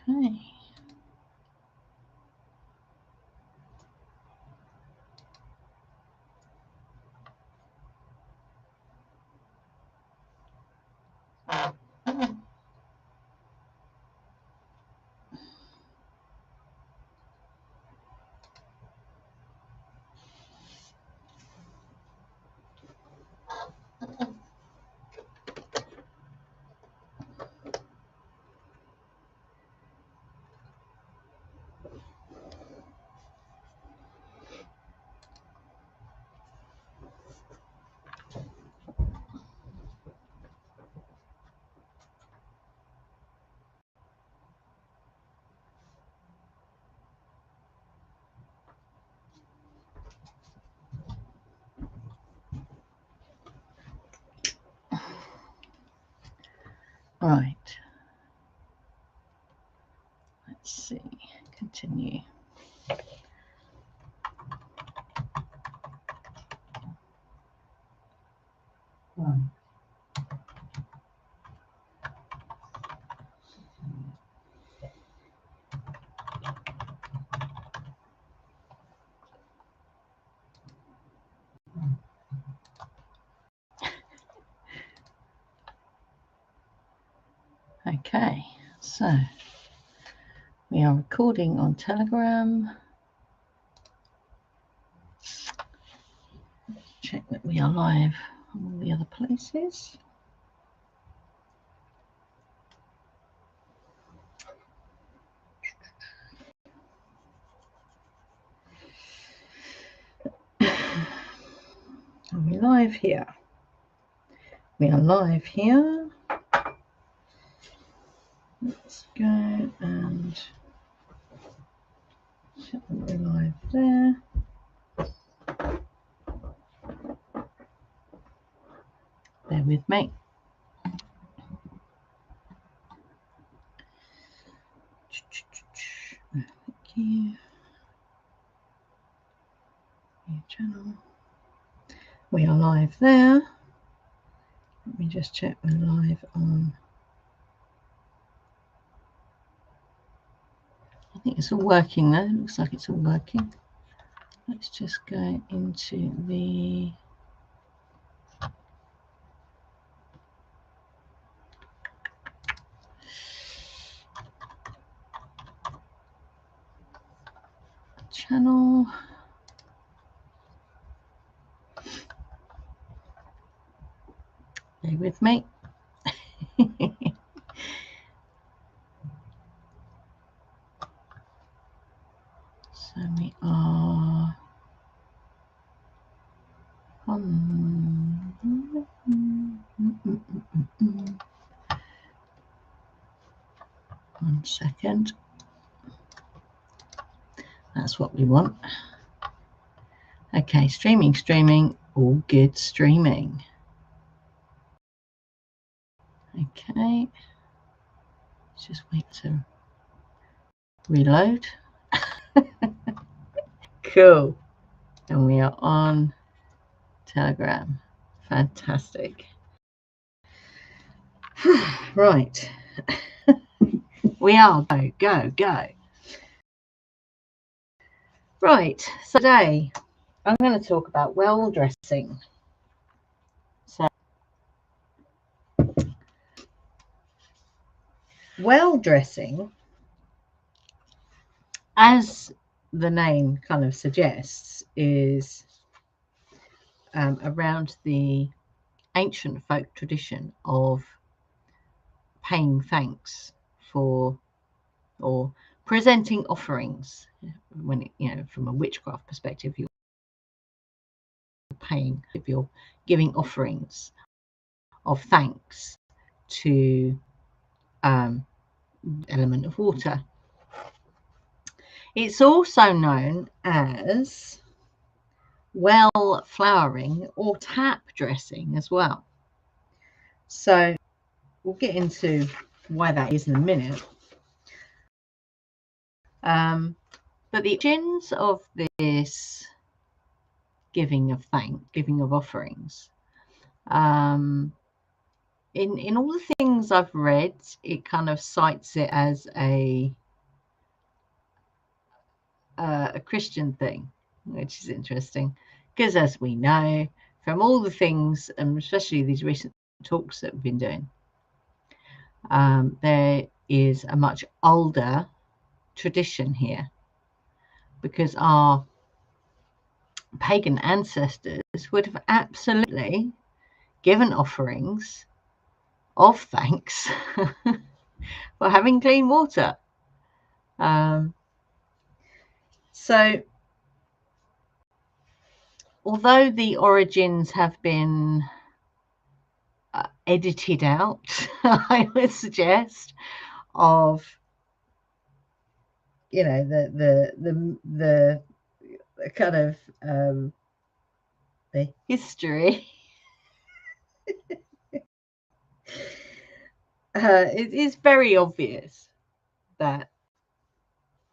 Okay. Right. Let's see. Continue. Okay, so we are recording on Telegram. Check that we are live on all the other places. Are we live here? We are live here. Let's go and check that we're live there. Bear with me. Thank you. New channel. We are live there. Let me just check we're live on. I think it's all working though. It looks like it's all working. Let's just go into the channel. Stay with me. So we are on. 1 second. That's what we want. Okay, streaming, all good streaming. Okay, let's just wait to reload. Cool. And we are on Telegram. Fantastic. Right. We are go. Right, so today I'm going to talk about well dressing. So, well dressing, as the name kind of suggests, is around the ancient folk tradition of paying thanks for or presenting offerings. When from a witchcraft perspective, you're paying, if you're giving offerings of thanks to element of water. It's also known as well flowering or tap dressing as well. So we'll get into why that is in a minute. But the origins of this giving of offerings in all the things I've read, it kind of cites it as a Christian thing, which is interesting, because as we know from all the things, and especially these recent talks that we've been doing, there is a much older tradition here, because our pagan ancestors would have absolutely given offerings of thanks for having clean water. So although the origins have been edited out, I would suggest, of the kind of the history, it is very obvious that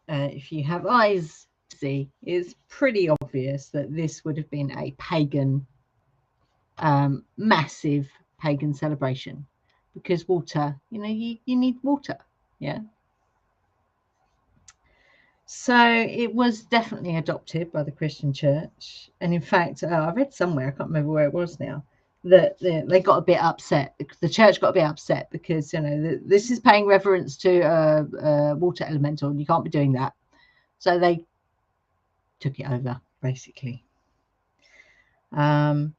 if you have eyes to see, it's pretty obvious that this would have been a pagan, massive pagan celebration, because water, you need water, yeah. So it was definitely adopted by the Christian Church, and in fact, I read somewhere, I can't remember where it was now, that they got a bit upset. The church got a bit upset because this is paying reverence to a water elemental, and you can't be doing that. So they took it over, basically. Hang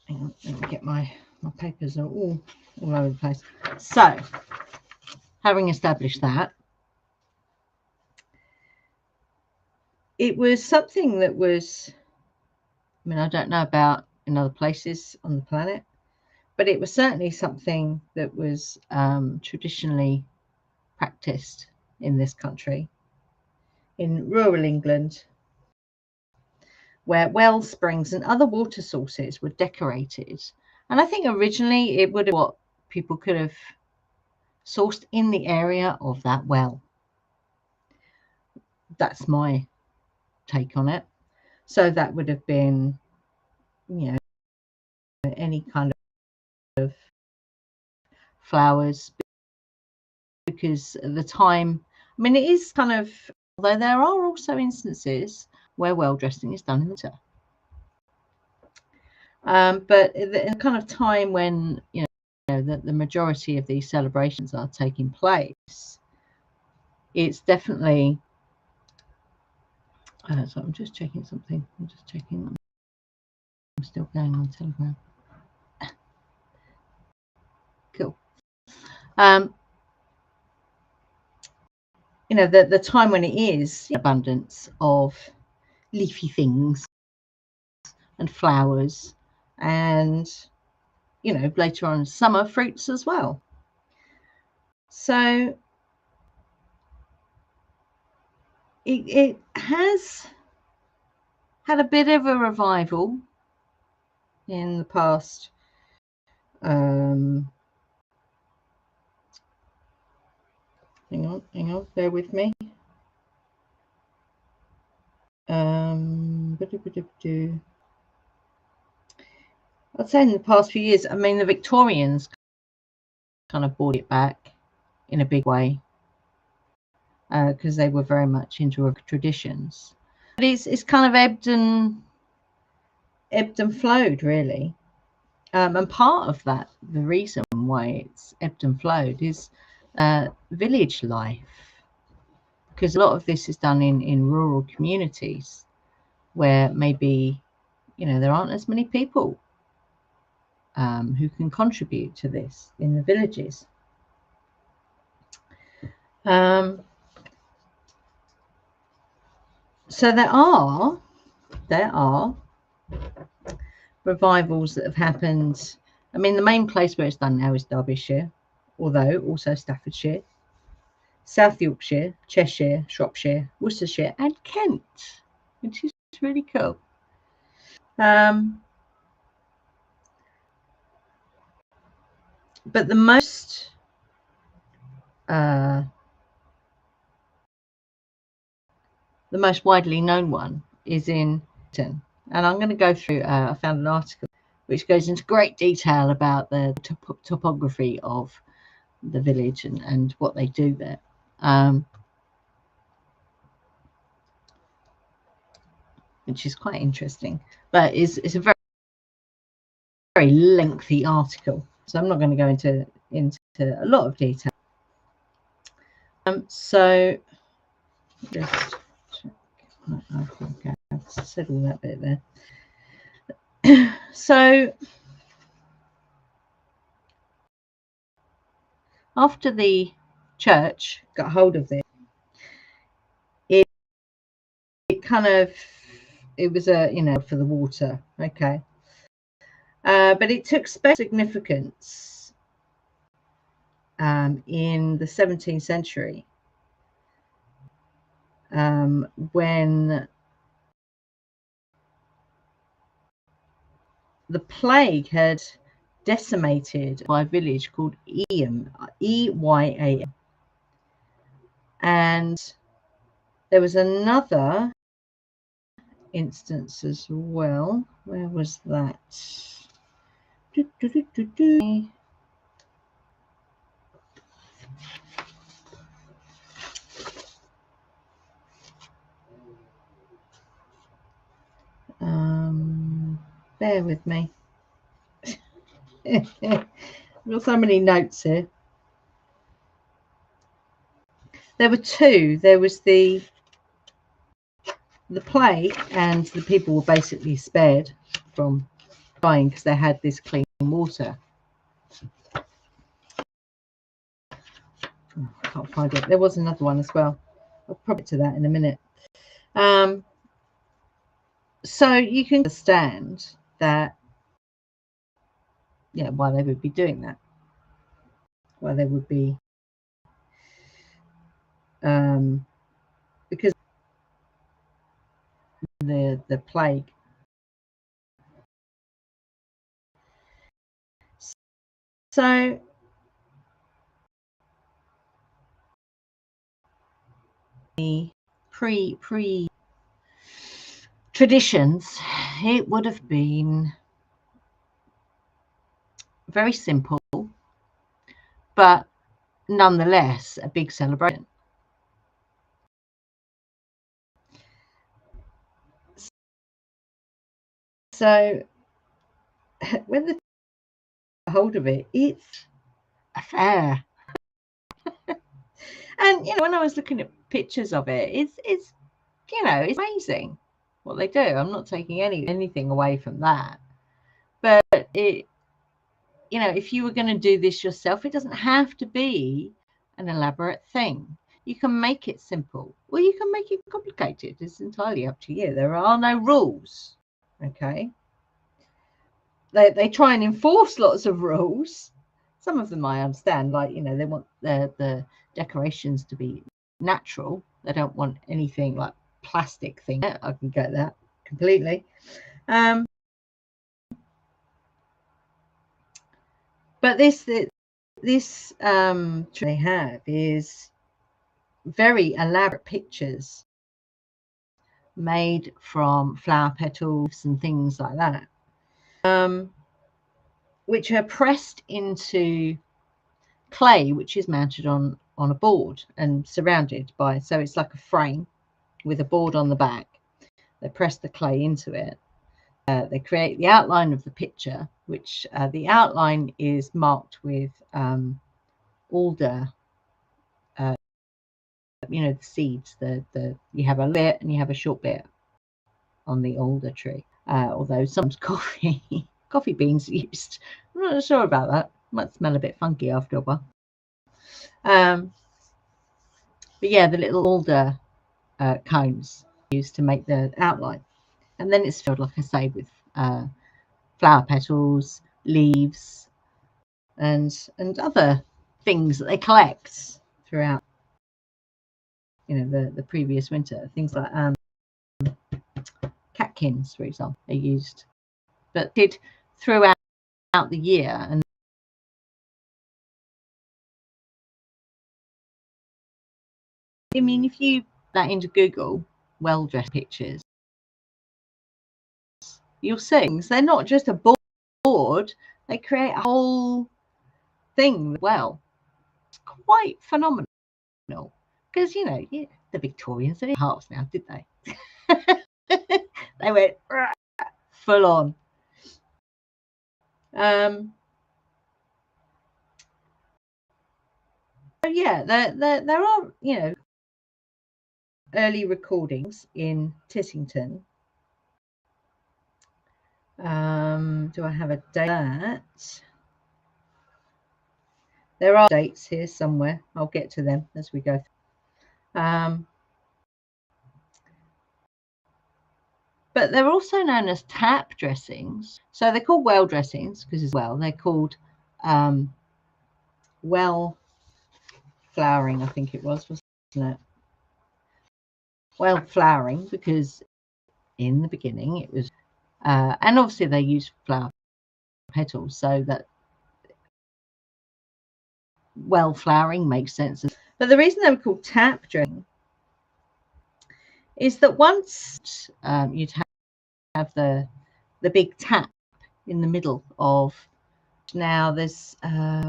on, let me get my papers are all over the place. So, having established that, it was something that was, I mean, I don't know about in other places on the planet, but it was certainly something that was traditionally practiced in this country, in rural England, where well springs and other water sources were decorated. And I think originally it would have what people could have sourced in the area of that well. That's my take on it. So that would have been, any kind of flowers, because at the time, I mean, it is kind of, although there are also instances where well dressing is done in the winter. But in the kind of time when the majority of these celebrations are taking place, it's definitely. So I'm just checking something. I'm just checking. I'm still going on Telegram. Cool. The time when it is abundance of leafy things and flowers, and later on summer fruits as well. So it has had a bit of a revival in the past. Hang on, bear with me. I'd say in the past few years, I mean, the Victorians kind of brought it back in a big way, because they were very much into traditions. But it's kind of ebbed and flowed, really. And part of that, the reason why it's ebbed and flowed, is village life, because a lot of this is done in rural communities where maybe there aren't as many people who can contribute to this in the villages. So there are revivals that have happened. I mean, the main place where it's done now is Derbyshire, although also Staffordshire, South Yorkshire, Cheshire, Shropshire, Worcestershire, and Kent, which is really cool. But the most widely known one is in Britain. And I'm going to go through, I found an article which goes into great detail about the topography of the village and what they do there. Which is quite interesting, but it's a very, very lengthy article, so I'm not going to go into a lot of detail. So just check. Okay, I've said all that bit there. So after the church got hold of it, it kind of, it was a, you know, for the water, okay, but it took special significance in the 17th century when the plague had decimated by a village called Eyam, E-Y-A-M, and there was another instance as well. Where was that? Bear with me. I've got so many notes here. There were two. There was the plague, and the people were basically spared from dying because they had this clean water. Oh, I can't find it. There was another one as well. I'll probably get to that in a minute. So you can understand that, yeah, why they would be doing that. Why they would be, because the plague. So the pre traditions, it would have been very simple, but nonetheless a big celebration. So when they get hold of it, it's a fair. And you know, when I was looking at pictures of it, it's you know, it's amazing what they do. I'm not taking anything away from that, but it, you know, if you were going to do this yourself, it doesn't have to be an elaborate thing. You can make it simple, or you can make it complicated. It's entirely up to you. There are no rules. Okay. They try and enforce lots of rules. Some of them I understand, like, you know, they want the decorations to be natural. They don't want anything like plastic thing. I can get that completely. But this they have is very elaborate pictures made from flower petals and things like that, which are pressed into clay, which is mounted on a board and surrounded by, so it's like a frame with a board on the back. They press the clay into it. They create the outline of the picture, which the outline is marked with alder, you know, the seeds. You have a bit and you have a short bit on the alder tree. Although sometimes coffee beans used. I'm not sure about that. Might smell a bit funky after a while. But yeah, the little alder cones used to make the outline, and then it's filled, like I say, with flower petals, leaves, and other things that they collect throughout, you know, the previous winter. Things like catkins, for example, they used, but did throughout the year. And I mean, if you that into Google, well-dressed pictures, you'll see they're not just a board, they create a whole thing. Well, it's quite phenomenal because, you know, the Victorians, they didn't have hearts now, did they? They went full on. So yeah, there are, you know, early recordings in Tissington. Do I have a date? There are dates here somewhere. I'll get to them as we go. But they're also known as tap dressings. So they're called well dressings because as well they're called well flowering, I think it was, wasn't it? Well flowering because in the beginning it was, and obviously they use flower petals, so that well flowering makes sense. But the reason they were called tap dressing is that once you'd have the big tap in the middle of, now there's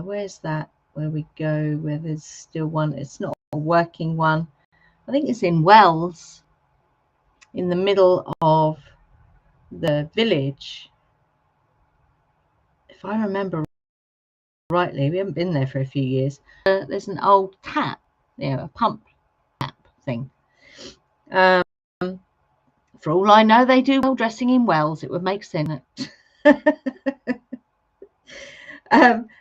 where's that, where we go, where there's still one, it's not a working one, I think it's in Wells, in the middle of the village, if I remember rightly. We haven't been there for a few years. There's an old tap, you know, a pump tap thing. For all I know, they do well dressing in Wells. It would make sense.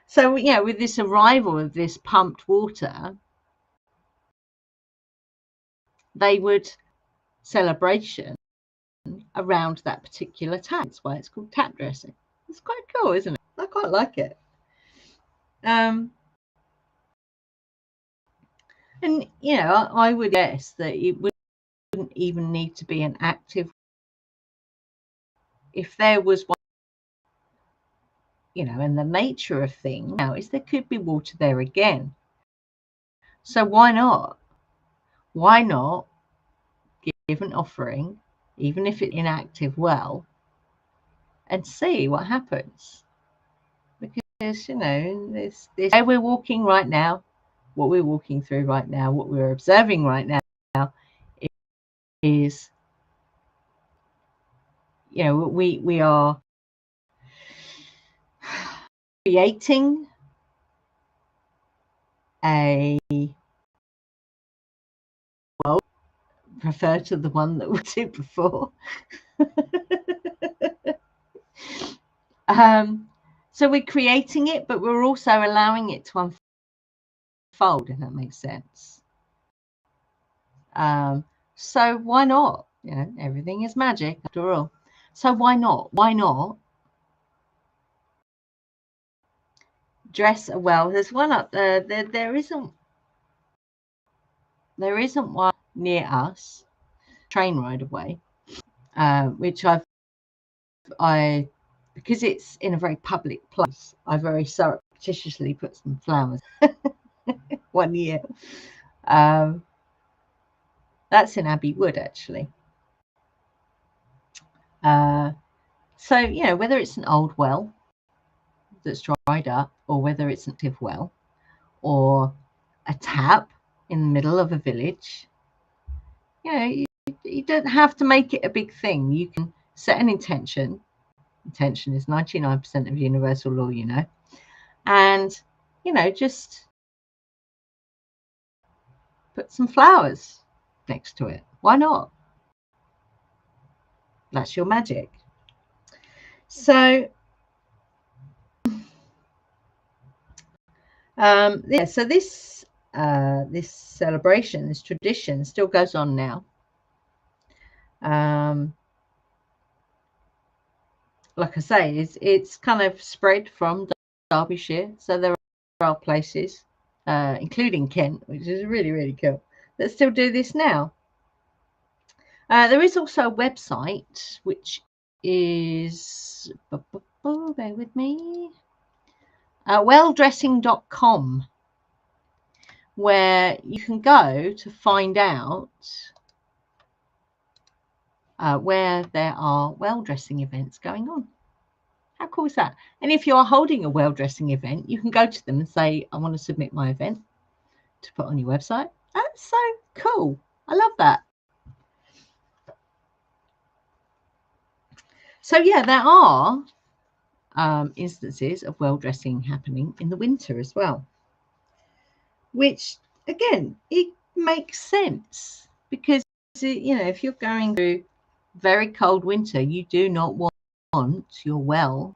So, yeah, with this arrival of this pumped water, they would celebration around that particular tap. That's why it's called tap dressing. It's quite cool, isn't it? I quite like it. And, you know, I would guess that it wouldn't even need to be an active. If there was one, you know, and the nature of things now is there could be water there again. So why not? Why not give an offering, even if it's inactive well, and see what happens? Because, you know, this where we're walking right now, what we're walking through right now, what we're observing right now is, you know, we are creating a world, prefer to the one that we did before. So we're creating it, but we're also allowing it to unfold, if that makes sense. So why not? You know, everything is magic after all. So why not? Why not dress well? There's one up there. There isn't one near us, train ride away, which because it's in a very public place, I very surreptitiously put some flowers one year. That's in Abbey Wood, actually. So, you know, whether it's an old well that's dried up, or whether it's an active well, or a tap in the middle of a village, you know, you don't have to make it a big thing. You can set an intention. Intention is 99% of universal law, you know, and, you know, just put some flowers next to it. Why not? That's your magic. So, yeah, so this celebration, this tradition still goes on now. Like I say, it's kind of spread from Derbyshire, so there are places, including Kent, which is really, really cool, that still do this now. There is also a website which is, bear with me, welldressing.com, where you can go to find out where there are well dressing events going on. How cool is that? And if you're holding a well dressing event, you can go to them and say, I want to submit my event to put on your website. That's so cool. I love that. So yeah, there are instances of well dressing happening in the winter as well, which again, it makes sense because, you know, if you're going through very cold winter, you do not want your well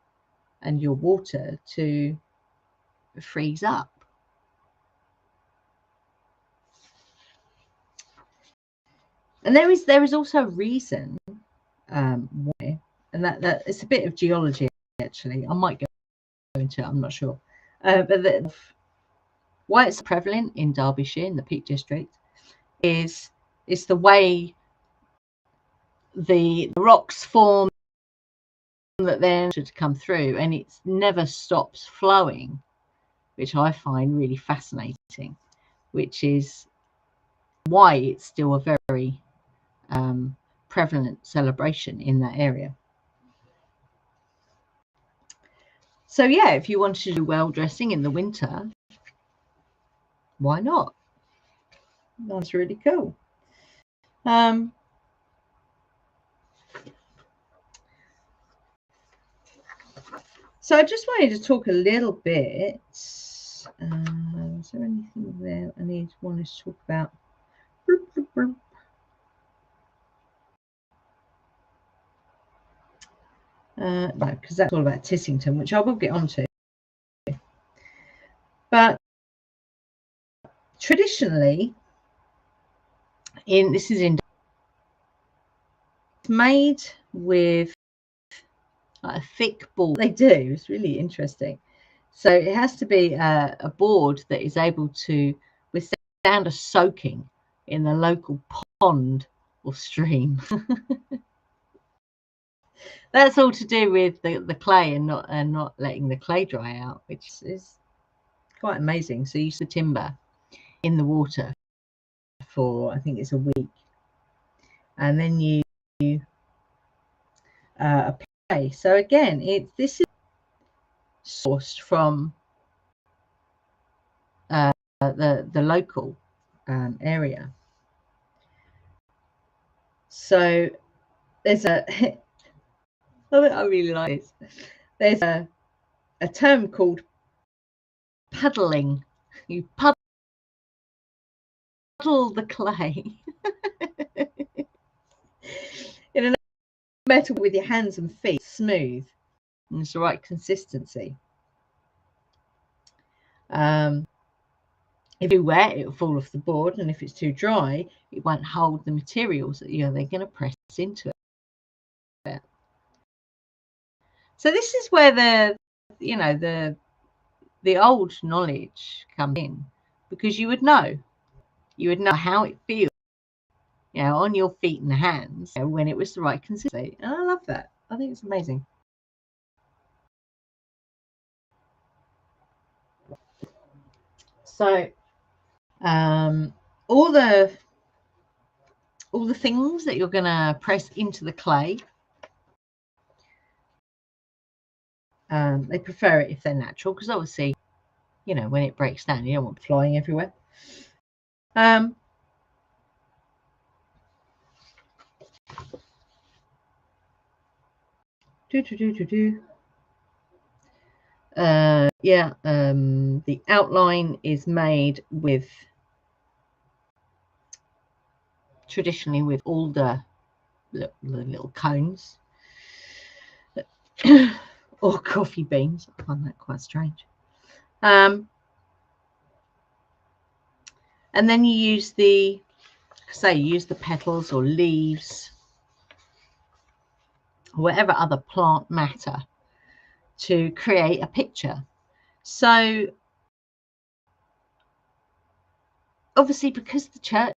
and your water to freeze up. And there is also a reason why, and that it's a bit of geology actually. I might go into it, I'm not sure. But why it's prevalent in Derbyshire, in the Peak District, is the way the rocks form that then should come through, and it never stops flowing, which I find really fascinating, which is why it's still a very prevalent celebration in that area. So yeah, if you want to do well dressing in the winter, why not? That's really cool. So I just wanted to talk a little bit. Is there anything there I wanted to talk about? No, because that's all about Tissington, which I will get onto. But traditionally, this is made with a thick board. They do. It's really interesting. So it has to be a board that is able to withstand a soaking in the local pond or stream. That's all to do with the clay and not letting the clay dry out, which is quite amazing. So you use the timber in the water for, I think it's a week, and then you apply. So again, this is sourced from the local area. So there's I really like this. There's a term called puddling. You puddle the clay in a metal with your hands and feet, smooth, and it's the right consistency. If you wet, it will fall off the board, and if it's too dry, it won't hold the materials that they're going to press into it. So this is where the old knowledge comes in, because you would know how it feels, on your feet and hands, when it was the right consistency. And I love that. I think it's amazing. So all the things that you're going to press into the clay, they prefer it if they're natural, because obviously, when it breaks down, you don't want it flying everywhere. The outline is made with, traditionally, with alder little cones or coffee beans. I find that quite strange. And then you use the petals or leaves or whatever other plant matter to create a picture. So obviously, because the church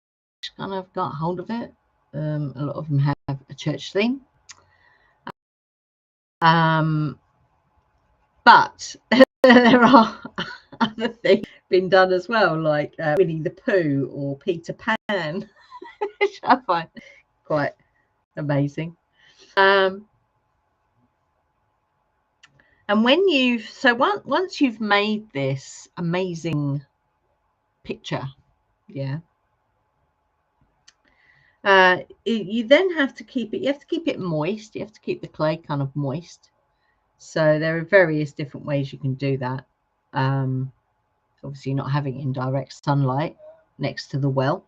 kind of got hold of it, a lot of them have a church theme. But there are other things been done as well, like Winnie the Pooh or Peter Pan, which I find quite amazing. And when once you've made this amazing picture, yeah, you then have to keep it. You have to keep it moist. You have to keep the clay kind of moist. So there are various different ways you can do that. Obviously, not having it in direct sunlight next to the well.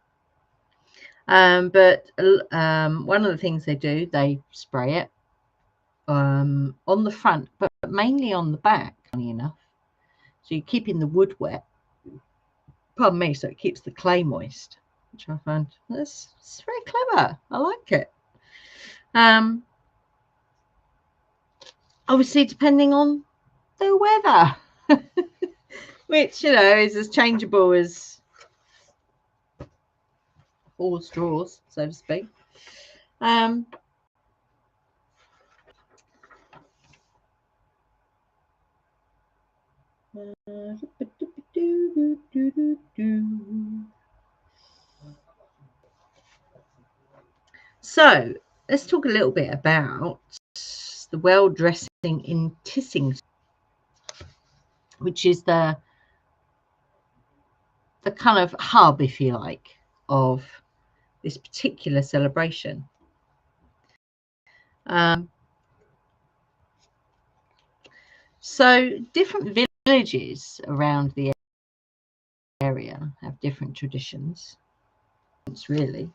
But one of the things they do, they spray it on the front, but mainly on the back, funny enough. So you're keeping the wood wet. Pardon me, so it keeps the clay moist, which I find that's very clever. I like it. Obviously, depending on the weather, which, you know, is as changeable as all straws, so to speak. So let's talk a little bit about the well dressing in Tissington, which is the kind of hub, if you like, of this particular celebration. So different villages around the area have different traditions, really.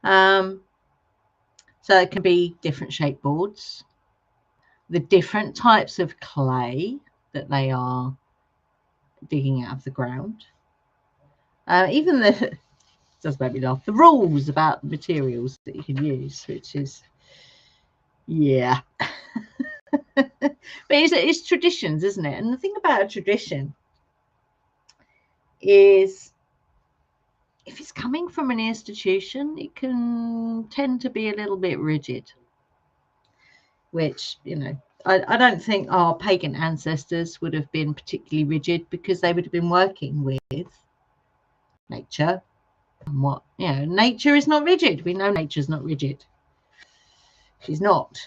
So it can be different shaped boards, the different types of clay that they are digging out of the ground. Even it does make me laugh, the rules about the materials that you can use, which is, yeah. But it's traditions, isn't it? And the thing about a tradition is, if it's coming from an institution, it can tend to be a little bit rigid, which, you know, I don't think our pagan ancestors would have been particularly rigid, because they would have been working with nature. And what, you know, nature is not rigid. We know nature's not rigid. She's not.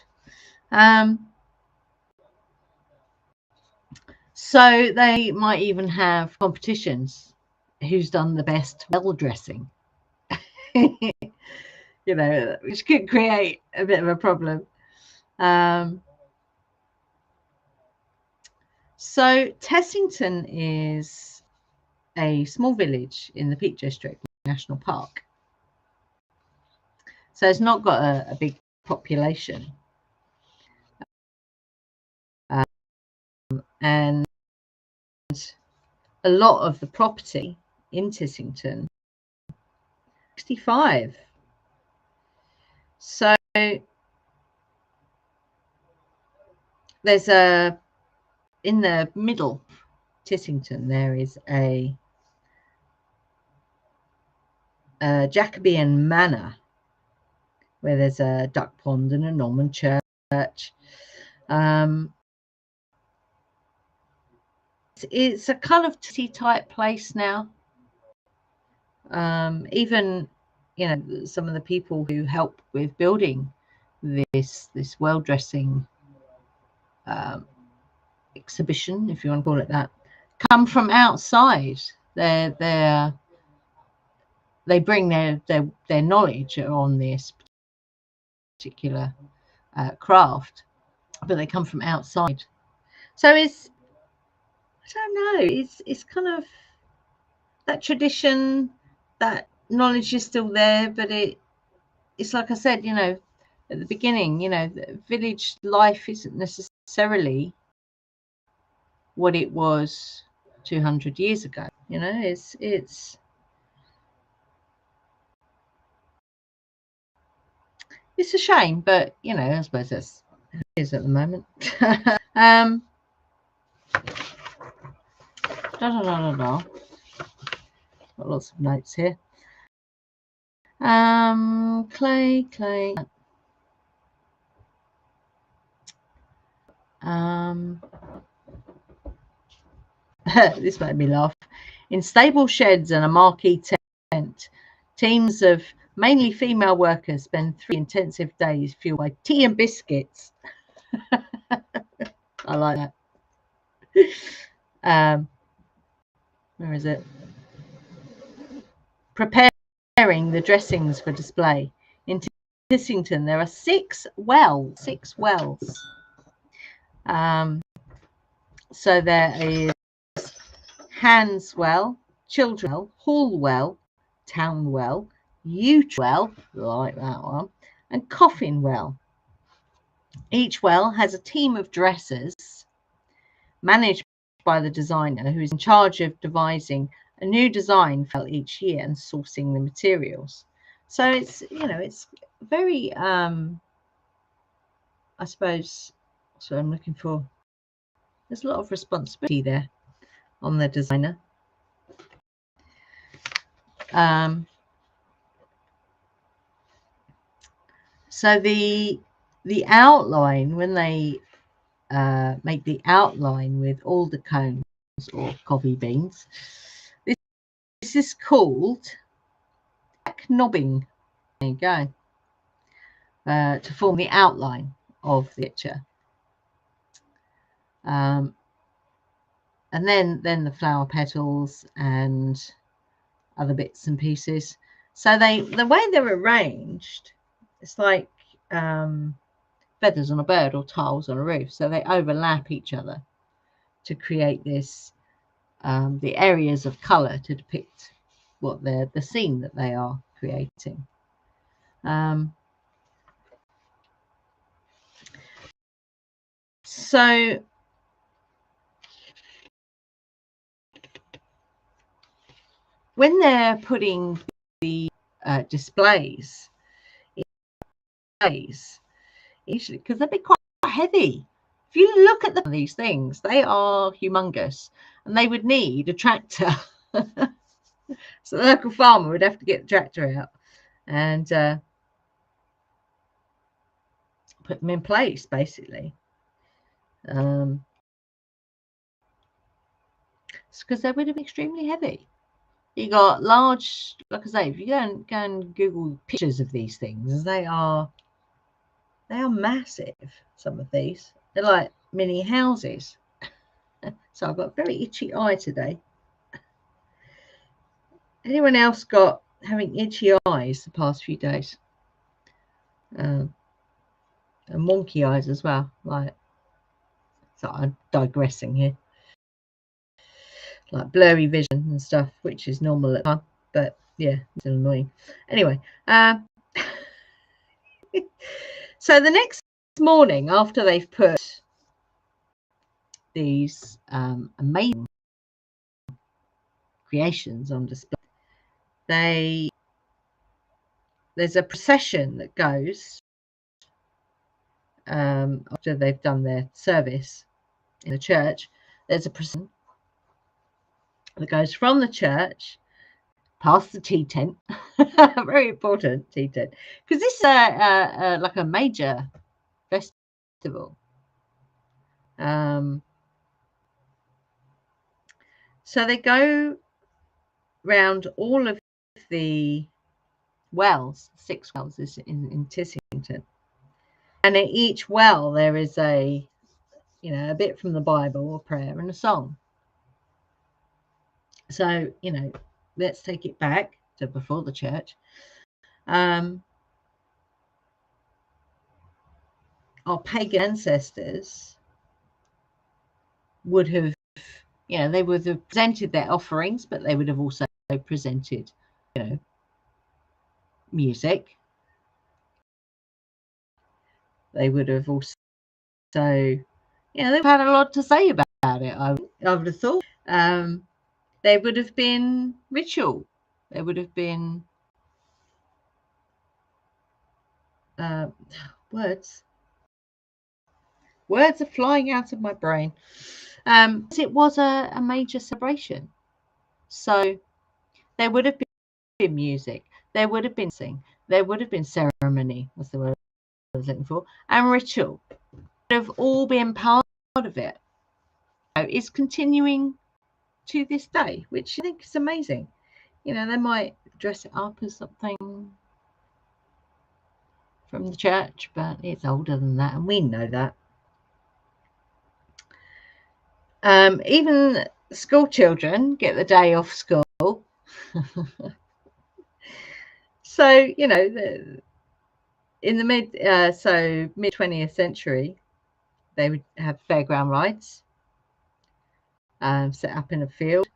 So they might even have competitions. Who's done the best well dressing? You know, which could create a bit of a problem. So Tessington is a small village in the Peak District National Park. So it's not got a big population. And a lot of the property in Tissington, 65. So there's in the middle, Tissington, there is a Jacobean manor, where there's a duck pond and a Norman church. It's a kind of city type place now. Even, you know, some of the people who help with building this well dressing exhibition, if you want to call it that, come from outside. They bring their knowledge on this particular craft, but they come from outside. So I don't know, it's kind of that tradition, that knowledge is still there, but it's like I said, you know, at the beginning, you know, the village life isn't necessarily what it was 200 years ago. You know, it's a shame, but, you know, I suppose that's how it is at the moment. Got lots of notes here. Clay. This made me laugh. In stable sheds and a marquee tent, teams of mainly female workers spend 3 intensive days fueled by tea and biscuits. I I like that. Where is it? Preparing the dressings for display. In Tissington, there are 6 wells. 6 wells. So there is Hands Well, Children Well, Hall Well, Town Well, Ute Well, like that one, and Coffin Well. Each well has a team of dressers managed by the designer, who is in charge of devising a new design for each year and sourcing the materials. So it's, you know, it's very, I suppose, that's what I'm looking for. There's a lot of responsibility there on the designer. So the outline, when they make the outline with alder cones or coffee beans, this is called knobbing. There you go. To form the outline of the picture. And then the flower petals and other bits and pieces. So the way they're arranged, it's like feathers on a bird or tiles on a roof. So they overlap each other to create this, the areas of colour to depict what the scene that they are creating. So when they're putting the displays in place, usually, because they'd be quite heavy. If you look at these things, they are humongous, and they would need a tractor. So the local farmer would have to get the tractor out and put them in place, basically. It's because they would have been extremely heavy. You got large, like I say, if you go and Google pictures of these things, they are massive. Some of these, they're like mini houses. So I've got a very itchy eye today. Anyone else got having itchy eyes the past few days? And wonky eyes as well. Like, so I'm digressing here. Like blurry vision and stuff, which is normal at the time, but yeah, it's annoying. Anyway, so the next morning, after they've put these amazing creations on display, there's a procession that goes after they've done their service in the church. There's a procession that goes from the church past the tea tent. Very important, tea tent, because this is like a major festival. So they go round all of the wells, 6 wells is in Tissington, and at each well there is a bit from the Bible, a prayer and a song. So let's take it back to before the church. Our pagan ancestors would have, they would have presented their offerings, but they would have also presented, music. They would have also, they've had a lot to say about it. I would have thought. There would have been ritual. There would have been words. Words are flying out of my brain. It was a major celebration. So there would have been music. There would have been singing. There would have been ceremony, was the word I was looking for, and ritual. Would have all been part of it. It's continuing to this day, which I think is amazing. They might dress it up as something from the church, but it's older than that, and we know that. Even school children get the day off school. So, you know, in the mid 20th century, they would have fairground rides set up in a field.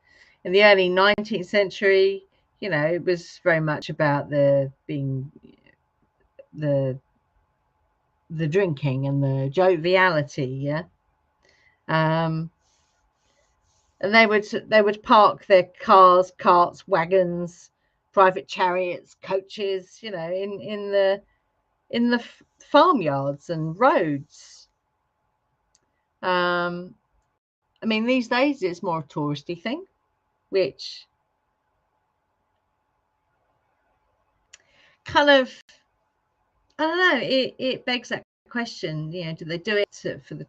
In the early 19th century, you know, it was very much about the drinking and the joviality, yeah. And they would park their cars, carts, wagons, private chariots, coaches, you know, in the farmyards and roads. I mean, these days it's more a touristy thing, which kind of, I don't know, it begs that question, you know, do they do it for the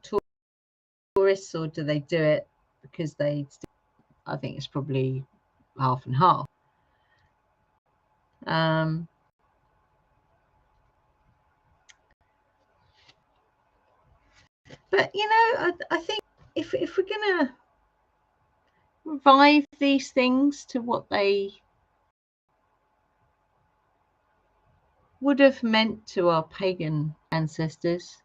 tourists, or do they do it because I think it's probably half and half. But, you know, I think if we're going to revive these things to what they would have meant to our pagan ancestors,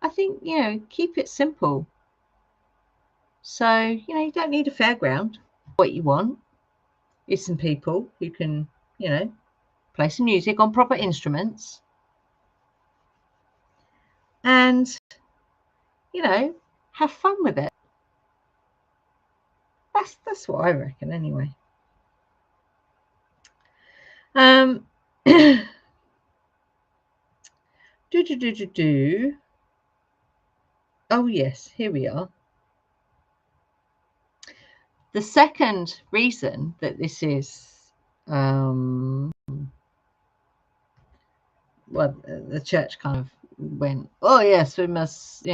I think, you know, keep it simple. So, you know, you don't need a fairground. What you want is some people who can, you know, play some music on proper instruments and, you know, have fun with it. That's what I reckon anyway. Oh yes, here we are. The second reason that this is, well, the church kind of went, oh yes, we must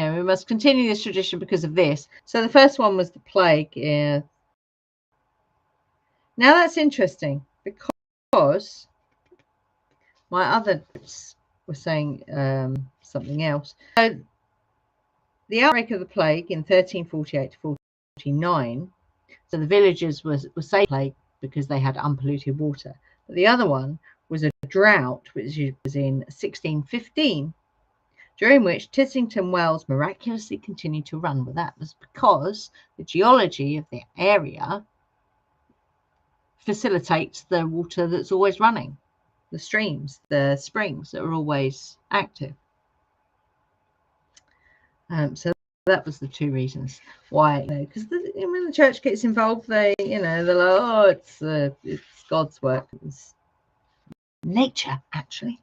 continue this tradition because of this. So the first one was the plague. Yeah. Now that's interesting because my other notes were saying something else. So the outbreak of the plague in 1348 to 49. So the villagers were saved from the plague because they had unpolluted water. But the other one was a drought, which was in 1615, during which Tissington wells miraculously continued to run. But that was because the geology of the area facilitates the water that's always running, the streams, the springs that are always active. So that was the two reasons why, because when the church gets involved, they're like, oh, it's God's work. It's nature, actually.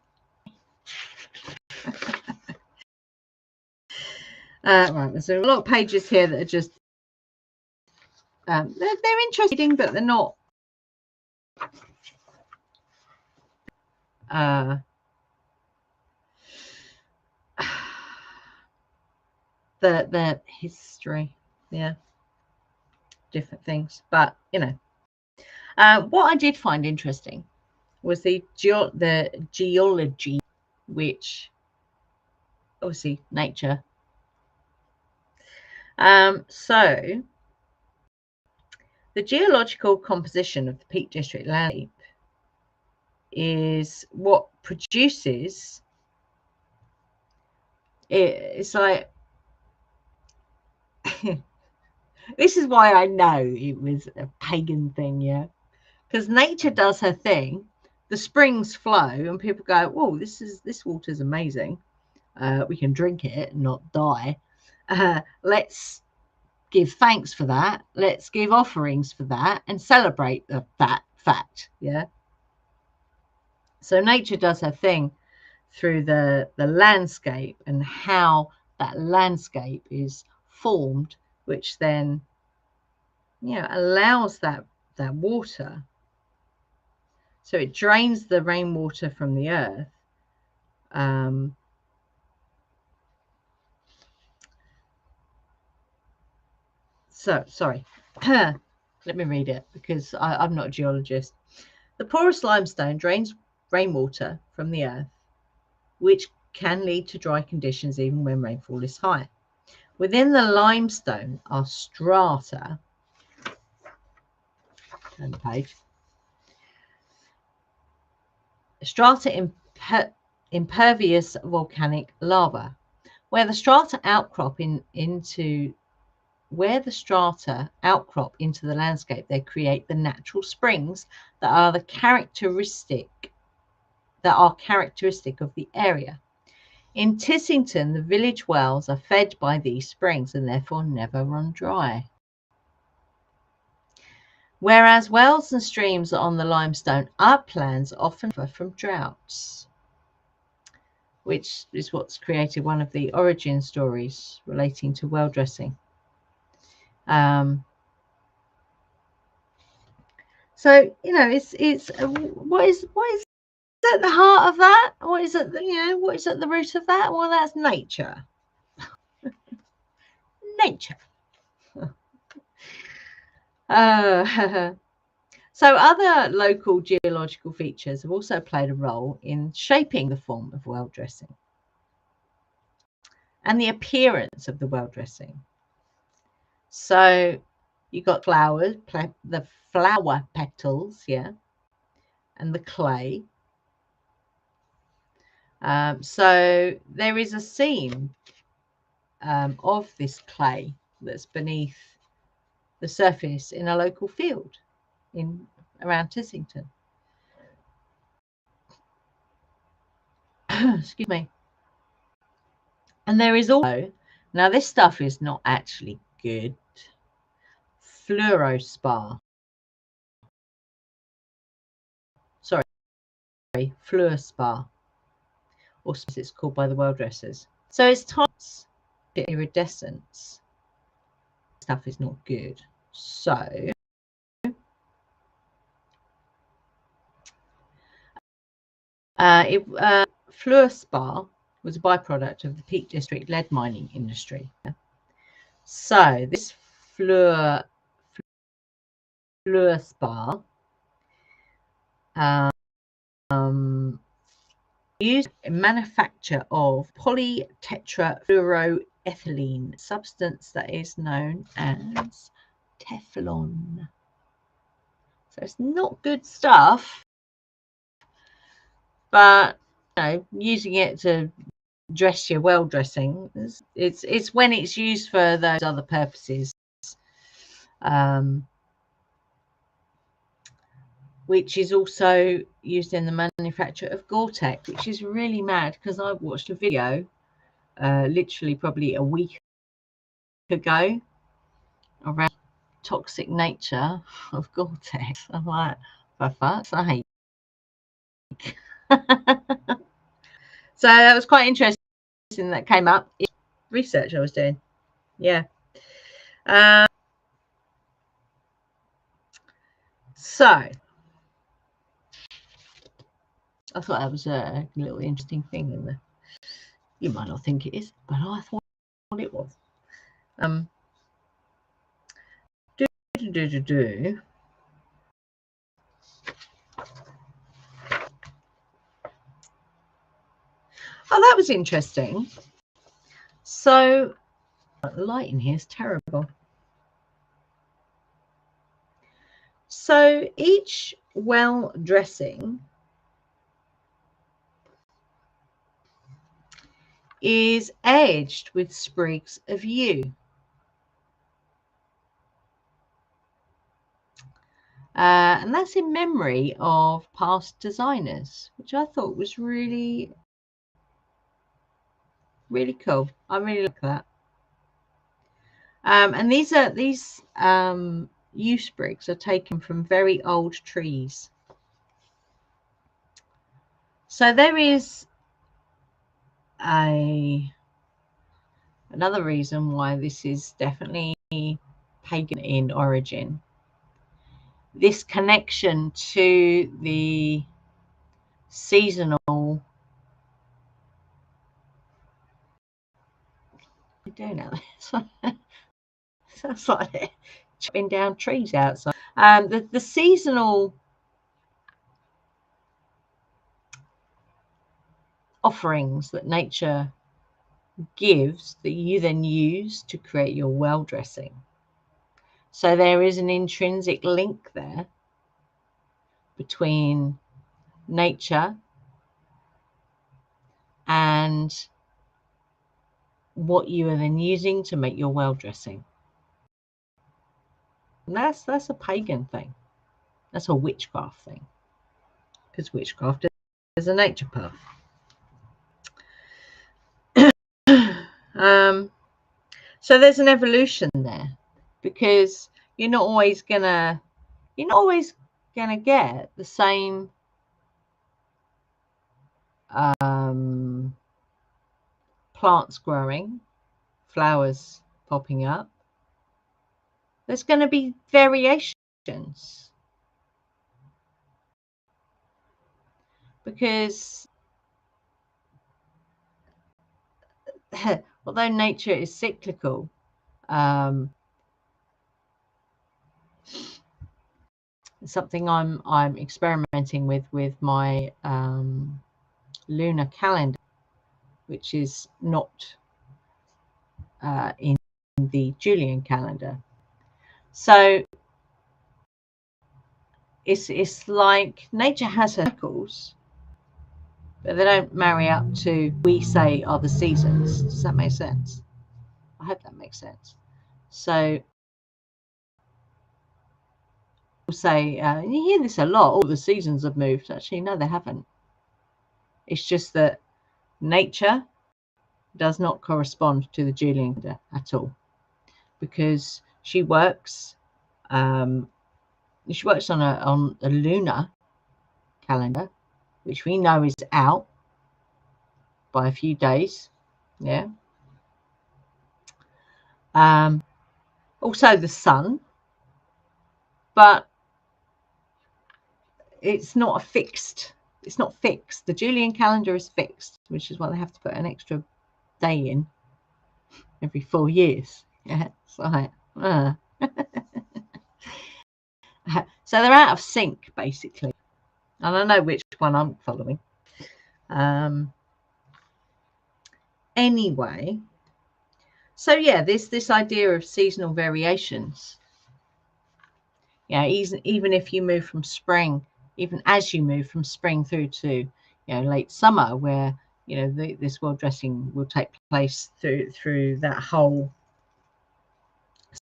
Right, there's a lot of pages here that are just they're interesting, but they're not the history, yeah, different things. But what I did find interesting was the geology, which obviously nature. So the geological composition of the Peak District landscape is what produces it. It's like this is why I know it was a pagan thing, yeah, because nature does her thing. The springs flow, and people go, "Whoa, this water's amazing. We can drink it and not die. Let's give thanks for that. Let's give offerings for that and celebrate that fact." Yeah. So nature does her thing through the landscape and how that landscape is formed, which then allows that water. So it drains the rainwater from the earth. So sorry. Let me read it because I'm not a geologist. The porous limestone drains rainwater from the earth, which can lead to dry conditions even when rainfall is high. Within the limestone are strata. Turn the page. Strata impervious volcanic lava, where the strata outcrop into the landscape, they create the natural springs that are characteristic of the area. In Tissington, the village wells are fed by these springs and therefore never run dry. Whereas wells and streams on the limestone uplands often suffer from droughts, which is what's created one of the origin stories relating to well dressing. So it's what is at the heart of that? What is at what is at the root of that? Well, that's nature. Nature. So other local geological features have also played a role in shaping the form of well dressing and the appearance of the well dressing. So you got flowers, the flower petals, yeah, and the clay. So there is a seam of this clay that's beneath the surface in a local field around Tissington. Excuse me. And there is also, now this stuff is not actually good, fluorospar. Sorry, fluorspar, or as it's called by the well dressers. So it's types iridescence. Stuff is not good. So fluorspar was a byproduct of the Peak District lead mining industry. So this fluorspar used in manufacture of polytetrafluoroethylene, substance that is known as Teflon. So it's not good stuff, but using it to dress your well dressing, it's when it's used for those other purposes, which is also used in the manufacture of Gore-Tex, which is really mad because I watched a video literally probably a week ago around toxic nature of Gore-Tex. I'm like, for fuck's sake. So that was quite interesting that came up in research I was doing. Yeah. So I thought that was a little interesting thing in there. You might not think it is, but I thought it was. Oh, that was interesting. So the light in here is terrible. So each well dressing is edged with sprigs of yew. And that's in memory of past designers, which I thought was really, really cool. I really like that. And these yew sprigs are taken from very old trees. So there is another reason why this is definitely pagan in origin. This connection to the seasonal. What are you doing out there? Sounds like they're chopping down trees outside. The seasonal offerings that nature gives that you then use to create your well dressing. So there is an intrinsic link there between nature and what you are then using to make your well dressing. And that's a pagan thing. That's a witchcraft thing. Because witchcraft is a nature path. So there's an evolution there, because you're not always gonna get the same plants growing, flowers popping up. There's going to be variations, because although nature is cyclical, something I'm experimenting with my lunar calendar, which is not in the Julian calendar. So it's like nature has her cycles, but they don't marry up to we say are the seasons. Does that make sense? I hope that makes sense. So we'll say, you hear this a lot, all the seasons have moved. Actually, no, they haven't. It's just that nature does not correspond to the Julian calendar at all, because she works on a lunar calendar, which we know is out by a few days. Yeah. Also the sun, but it's not fixed. The Julian calendar is fixed, which is why they have to put an extra day in every 4 years. Yeah, it's like, so they're out of sync, basically. And I know which one I'm following. Anyway, so yeah, this idea of seasonal variations. Yeah, even if you move from spring, even as you move from spring through to late summer, where this well dressing will take place through that whole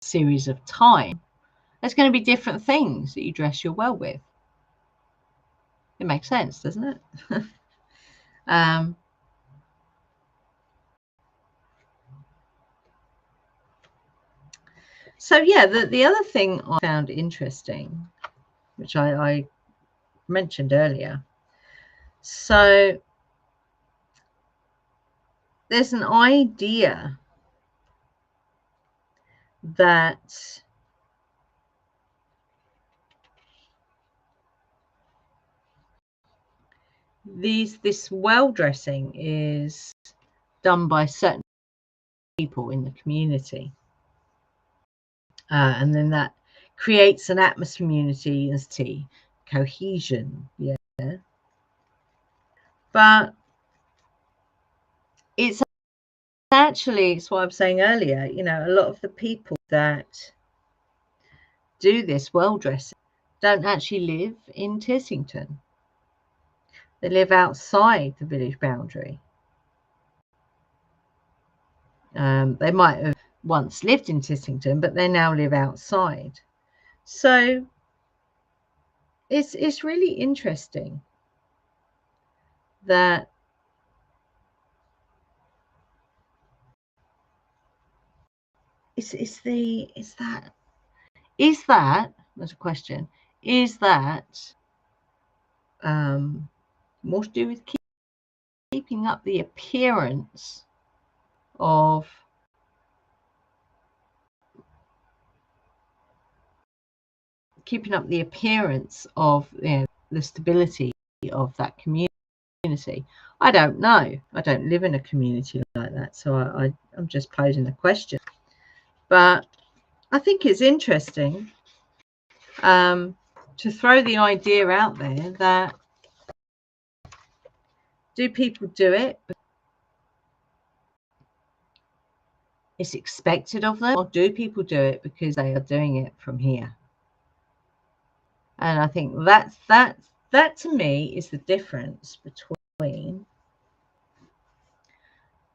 series of time, there's going to be different things that you dress your well with. It makes sense, doesn't it? So yeah, the other thing I found interesting, which I mentioned earlier, so there's an idea that this well dressing is done by certain people in the community, and then that creates an atmosphere, community, cohesion. Yeah, but it's what I was saying earlier. A lot of the people that do this well dressing don't actually live in Tissington. They live outside the village boundary. They might have once lived in Tissington, but they now live outside. So it's really interesting that is that there's a question, is that more to do with keeping up the appearance of the stability of that community? I don't know. I don't live in a community like that, so I'm just posing the question. But I think it's interesting to throw the idea out there that, do people do it it's expected of them, or do people do it because they are doing it from here? And I think that to me is the difference between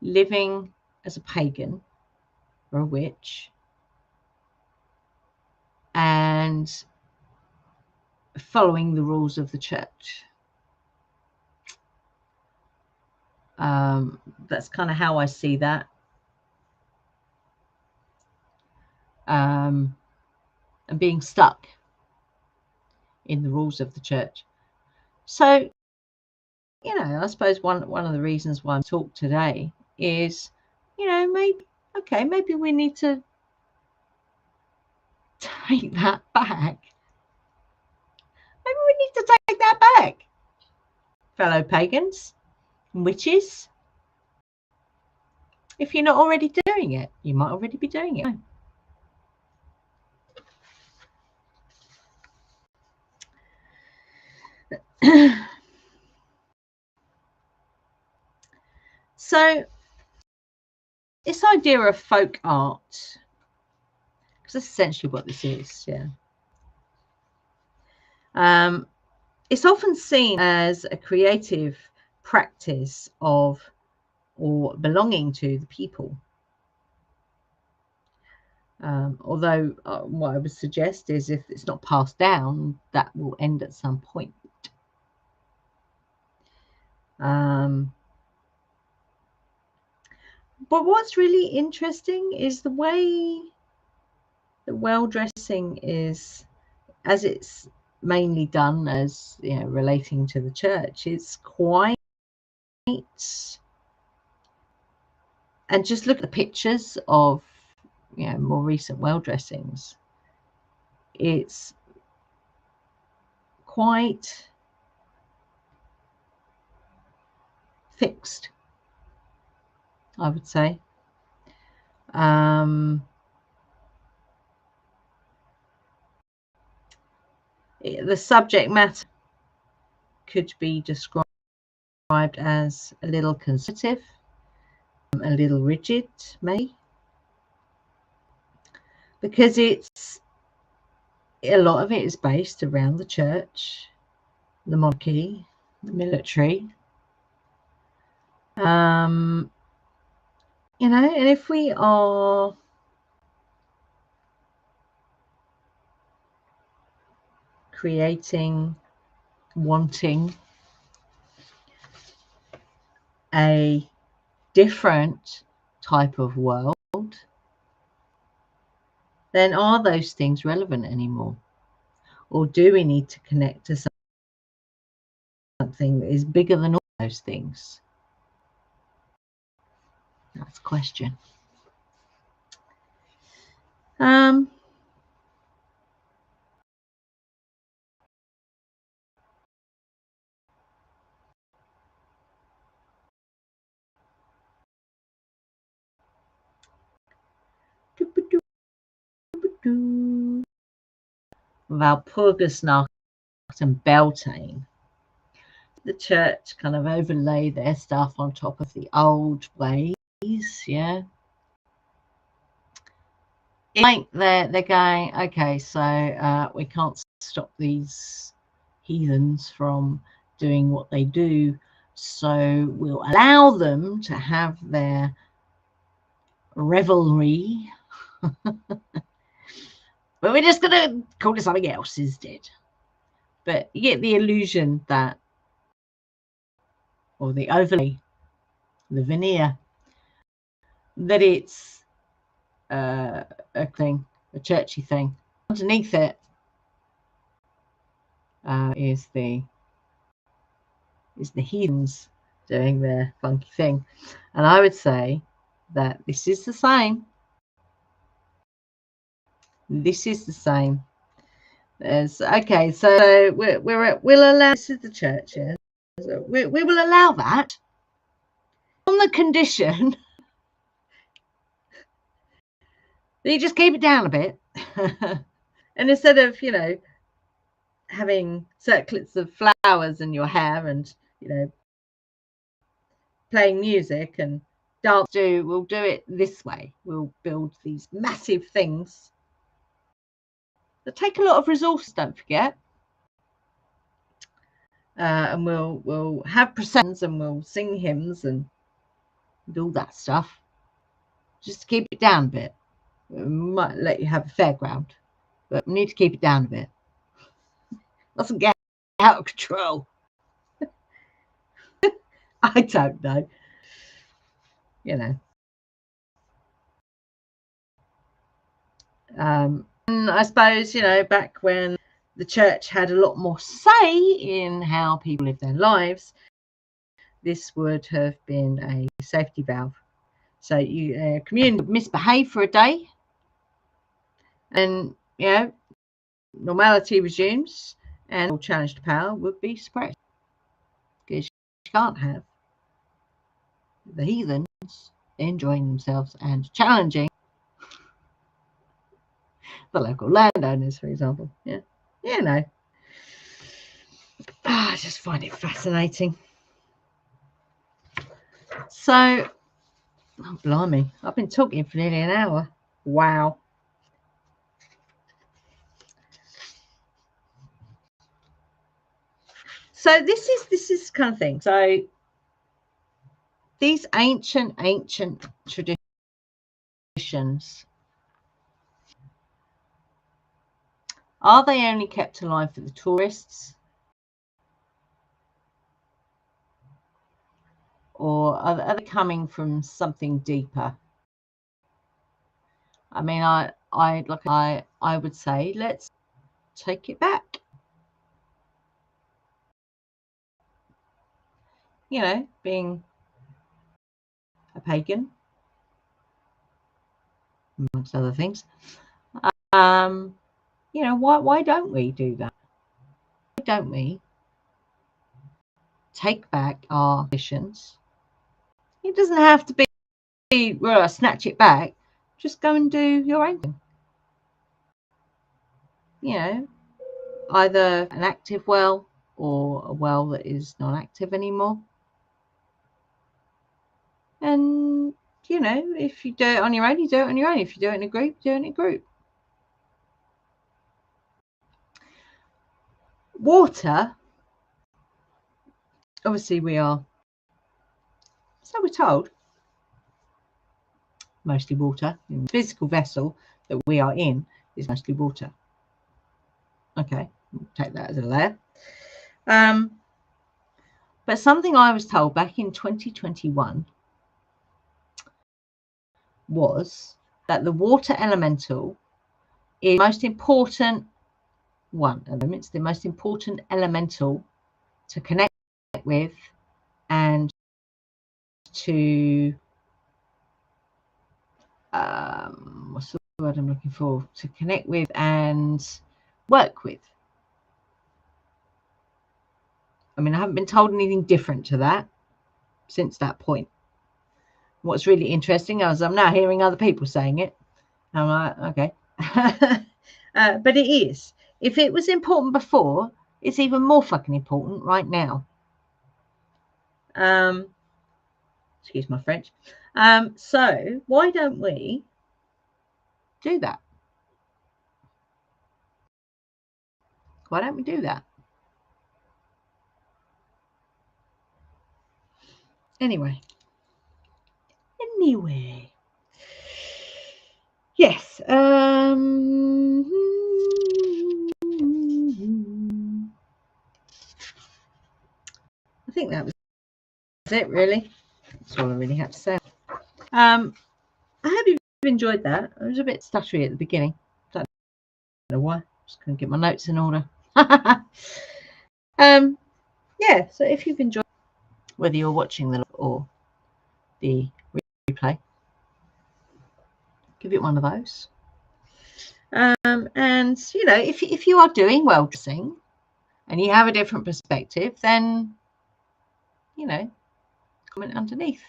living as a pagan or a witch and following the rules of the church. That's kind of how I see that. And being stuck in the rules of the church. So, you know, I suppose one of the reasons why I'm talking today is, you know, maybe we need to take that back. Maybe we need to take that back, fellow pagans and witches. If you're not already doing it, you might already be doing it. So this idea of folk art, because that's essentially what this is, yeah. It's often seen as a creative practice of or belonging to the people. Although what I would suggest is if it's not passed down, that will end at some point. But what's really interesting is the way the well dressing is, as it's mainly done as, you know, relating to the church, it's quite, and just look at the pictures of, you know, more recent well dressings. It's quite fixed, I would say. The subject matter could be described as a little conservative, a little rigid, maybe, because it's a lot of it is based around the church, the monarchy, the military. You know, and if we are wanting a different type of world, then are those things relevant anymore? Or do we need to connect to something that is bigger than all those things? That's a question. Walpurgisnacht and Beltane. The church kind of overlay their stuff on top of the old ways, yeah. It's like they're going, okay, so we can't stop these heathens from doing what they do, so we'll allow them to have their revelry, but we're just going to call it something else instead. But you get the illusion that, or the overlay, the veneer, that it's a thing, a churchy thing. Underneath it is the heathens doing their funky thing. And I would say that this is the same. This is the same as, okay, so we'll allow, this is the church, yeah? So we will allow that on the condition that you just keep it down a bit. And instead of, you know, having circlets of flowers in your hair and, you know, playing music and we'll do it this way. We'll build these massive things that take a lot of resources, don't forget. And we'll have processions and we'll sing hymns and do all that stuff. Just to keep it down a bit. We might let you have a fairground, but we need to keep it down a bit. Doesn't get out of control. I don't know. You know. And I suppose, you know, back when the church had a lot more say in how people live their lives, this would have been a safety valve. So you communion would misbehave for a day, and you know, normality resumes, and all challenge to power would be suppressed. Because you can't have the heathens enjoying themselves and challenging the local landowners, for example. Yeah, you know. I just find it fascinating. So, oh, blimey, I've been talking for nearly an hour. Wow. So this is kind of thing. So these ancient traditions, are they only kept alive for the tourists? Or are they coming from something deeper? I mean, I would say let's take it back. You know, being a pagan, amongst other things. You know, why don't we do that? Why don't we take back our traditions? It doesn't have to be, well, snatch it back. Just go and do your own thing. You know, either an active well or a well that is not active anymore. And, you know, if you do it on your own, you do it on your own. If you do it in a group, do it in a group. Water, obviously we are, so we're told, mostly water. The physical vessel that we are in is mostly water. Okay, we'll take that as a layer. But something I was told back in 2021 was that the water elemental is the most important one. It's the most important elemental to connect with and to what's the word I'm looking for? To connect with and work with. I mean, I haven't been told anything different to that since that point. What's really interesting is I'm now hearing other people saying it. I'm like, okay. But it is. If it was important before, it's even more fucking important right now. Excuse my French. So why don't we do that? Why don't we do that? Anyway. Yes. I think that was it, really. That's all I really have to say. I hope you've enjoyed that. I was a bit stuttery at the beginning. Don't know why. Just going to get my notes in order. Yeah, so if you've enjoyed, whether you're watching the or the replay, give it one of those. And you know, if you are doing well dressing and you have a different perspective, then you know, comment underneath.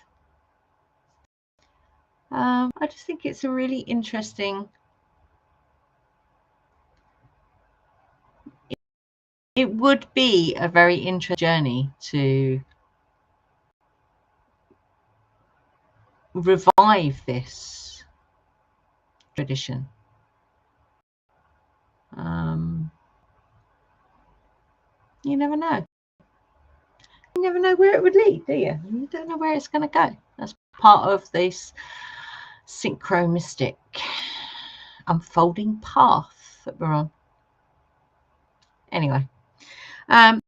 I just think it's a really interesting. It would be a very interesting journey to revive this tradition. You never know. You never know where it would lead, do you? You don't know where it's going to go. That's part of this synchronistic unfolding path that we're on. Anyway, I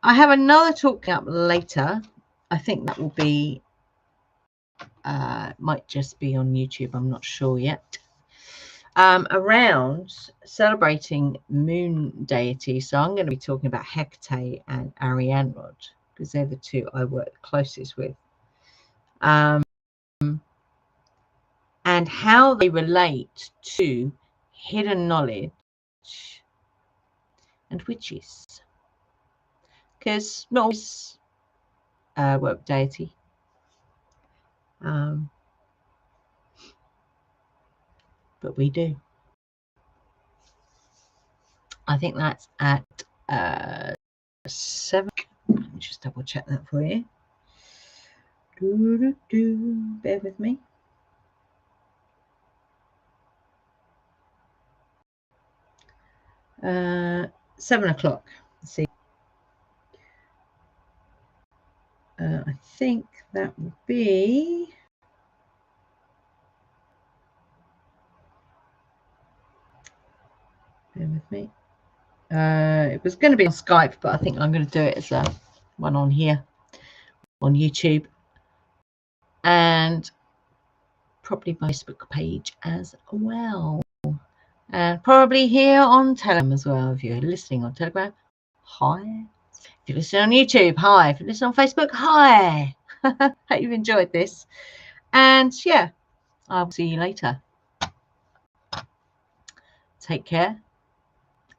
have another talk up later. I think that will be, might just be on YouTube. I'm not sure yet. Around celebrating moon deities. So I'm going to be talking about Hecate and Arianrhod, because they're the two I work closest with. And how they relate to hidden knowledge and witches. Because not always work deity. But we do. I think that's at 7. Let me just double check that for you. Bear with me. $7 o'clock. Let's see. I think that would be. Bear with me. It was going to be on Skype, but I think I'm going to do it as a one on here on YouTube, and probably my Facebook page as well, and probably here on Telegram as well. If you're listening on Telegram, hi. If you listen on YouTube, hi. If you listen on Facebook, hi. Hope you've enjoyed this, and yeah, I'll see you later. Take care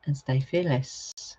and stay fearless.